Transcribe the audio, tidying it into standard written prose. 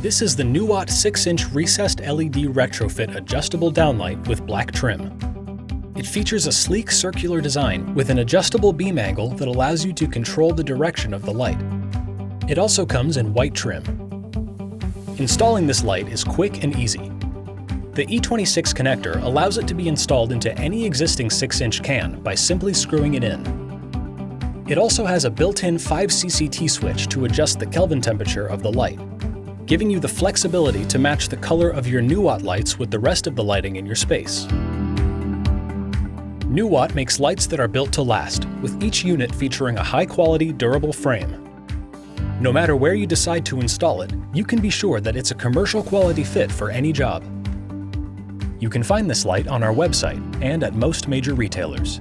This is the NuWatt 6-inch recessed LED retrofit adjustable downlight with black trim. It features a sleek circular design with an adjustable beam angle that allows you to control the direction of the light. It also comes in white trim. Installing this light is quick and easy. The E26 connector allows it to be installed into any existing 6-inch can by simply screwing it in. It also has a built-in 5 CCT switch to adjust the Kelvin temperature of the light, giving you the flexibility to match the color of your NuWatt lights with the rest of the lighting in your space. NuWatt makes lights that are built to last, with each unit featuring a high-quality, durable frame. No matter where you decide to install it, you can be sure that it's a commercial quality fit for any job. You can find this light on our website and at most major retailers.